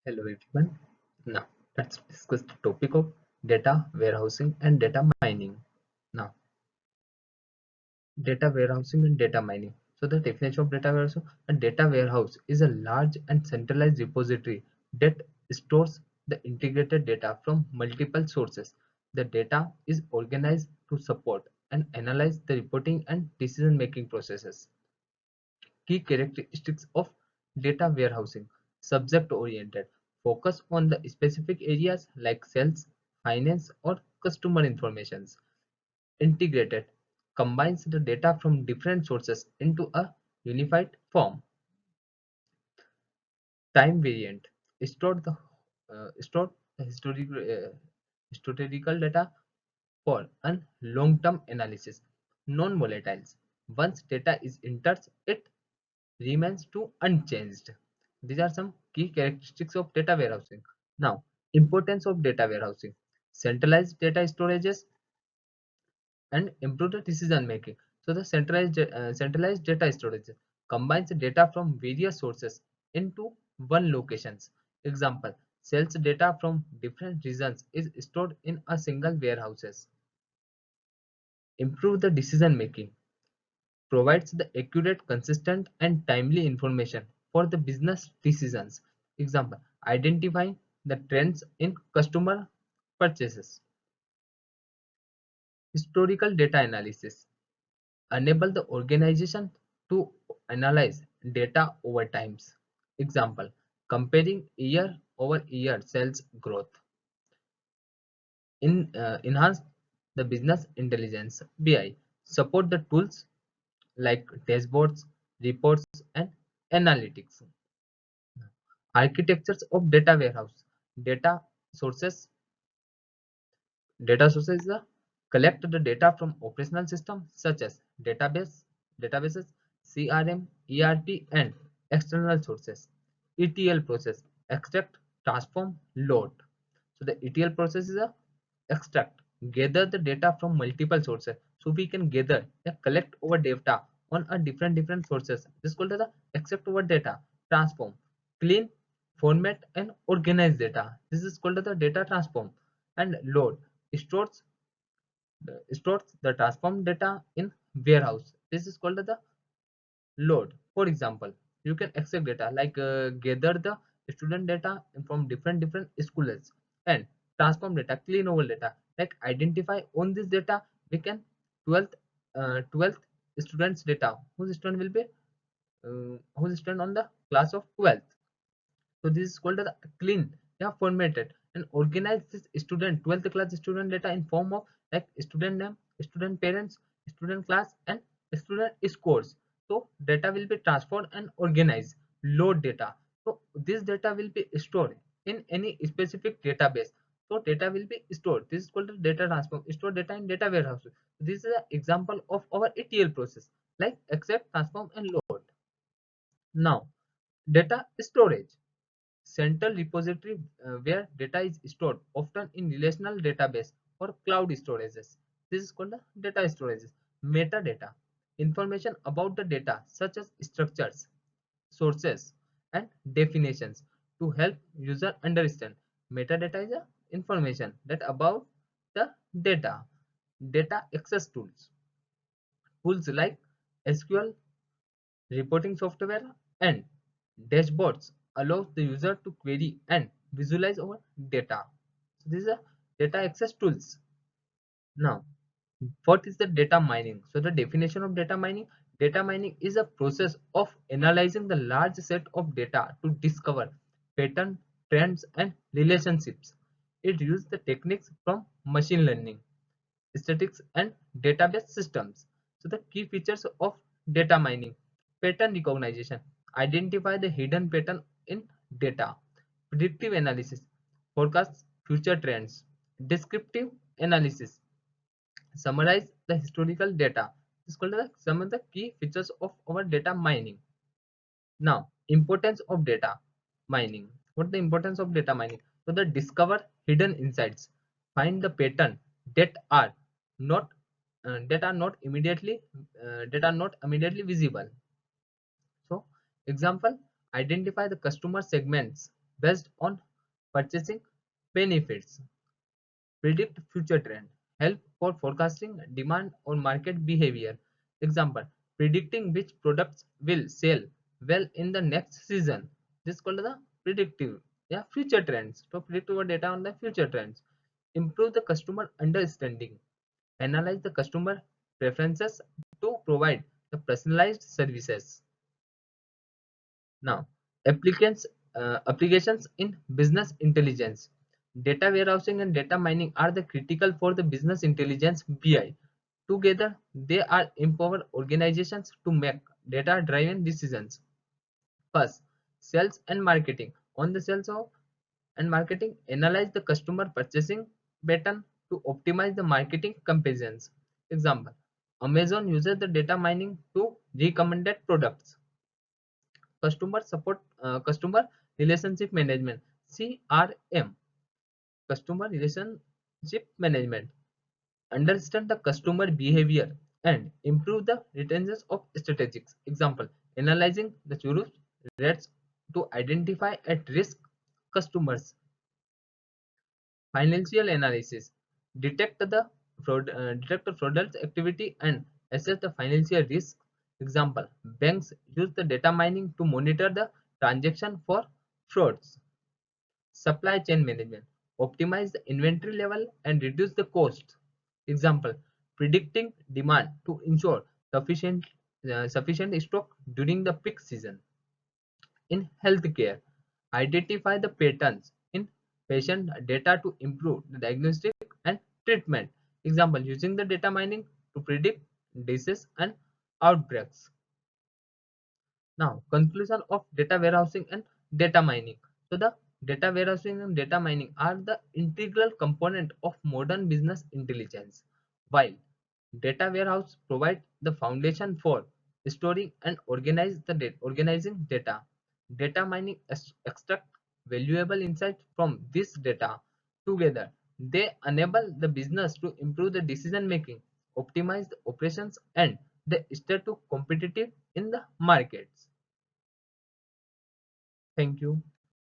Hello everyone. Now let's discuss the topic of data warehousing and data mining. Now, data warehousing and data mining. So the definition of data warehousing: a data warehouse is a large and centralized repository that stores the integrated data from multiple sources. The data is organized to support and analyze the reporting and decision making processes. Key characteristics of data warehousing: subject oriented, focus on the specific areas like sales, finance, or customer informations. Integrated, combines the data from different sources into a unified form. Time variant, stored the stored historical data for a long-term analysis. Non-volatiles, once data is entered, it remains to unchanged. These are some key characteristics of data warehousing. Now, importance of data warehousing: centralized data storages and improve the decision making. So the centralized data storage combines data from various sources into one locations. Example: sales data from different regions is stored in a single warehouses. Improve the decision making, provides the accurate, consistent, and timely information for the business decisions. Example: identifying the trends in customer purchases. Historical data analysis enable the organization to analyze data over times. Example: comparing year over year sales growth. Enhance the business intelligence. BI support the tools like dashboards, reports, and analytics. Architectures of data warehouse. Data sources. Data sources is collect the data from operational systems such as databases, CRM, ERP, and external sources. ETL process: extract, transform, load. So the ETL process is a extract, gather the data from multiple sources. So we can gather collect over data on a different sources. This is called as the extract over data. Transform, clean, format, and organize data. This is called as the data transform. And load, stores stores the transformed data in warehouse. This is called the load. For example, you can extract data like gather the student data from different schools and transform data, clean over data, like identify on this data we can 12th 12th students data, whose student will be whose student on the class of 12th. So this is called the clean. They have formatted and organized this student 12th class student data in form of like student name, student parents, student class, and student scores. So data will be transferred and organized. Load data. So this data will be stored in any specific database. So data will be stored. This is called the data transform. Store data in data warehouse. This is an example of our ETL process like accept, transform, and load. Now, data storage: central repository where data is stored, often in relational database or cloud storages. This is called the data storages. Metadata: information about the data such as structures, sources, and definitions to help user understand. Metadata is a information that about the data. Data access tools: tools like SQL, reporting software, and dashboards allows the user to query and visualize our data. So these are data access tools. Now, what is the data mining? So the definition of data mining: data mining is a process of analyzing the large set of data to discover pattern, trends, and relationships. It uses the techniques from machine learning, statistics, and database systems. So the key features of data mining: pattern recognition, identify the hidden pattern in data; predictive analysis, forecast future trends; descriptive analysis, summarize the historical data. This is called some of the key features of our data mining. Now, importance of data mining. What the importance of data mining? So the discover hidden insights, find the pattern that are not not immediately visible. So example: identify the customer segments based on purchasing benefits. Predict future trend. Help for forecasting demand or market behavior. Example, predicting which products will sell well in the next season. This is called the predictive. Yeah, future trends. So predict our data on the future trends. Improve the customer understanding. Analyze the customer preferences to provide the personalized services. Now, applications in business intelligence. Data warehousing and data mining are the critical for the business intelligence BI. Together, they are empower organizations to make data-driven decisions. First, sales and marketing. On the sales of and marketing, analyze the customer purchasing pattern to optimize the marketing campaigns. Example, Amazon uses the data mining to recommended products. Customer relationship management, CRM. Customer relationship management, understand the customer behavior and improve the retention of strategics. Example, analyzing the churn rates to identify at risk customers. Financial analysis, detect the fraudulent activity and assess the financial risk. Example, banks use the data mining to monitor the transaction for frauds. Supply chain management, optimize the inventory level and reduce the cost. Example, predicting demand to ensure sufficient stock during the peak season. In healthcare, identify the patterns in patient data to improve the diagnostic and treatment. Example, using the data mining to predict disease and outbreaks. Now, conclusion of data warehousing and data mining. So, the data warehousing and data mining are the integral component of modern business intelligence. While data warehouse provide the foundation for storing and organizing data, data mining extract valuable insights from this data. Together, they enable the business to improve the decision making, optimize the operations, and they stay to competitive in the markets. Thank you.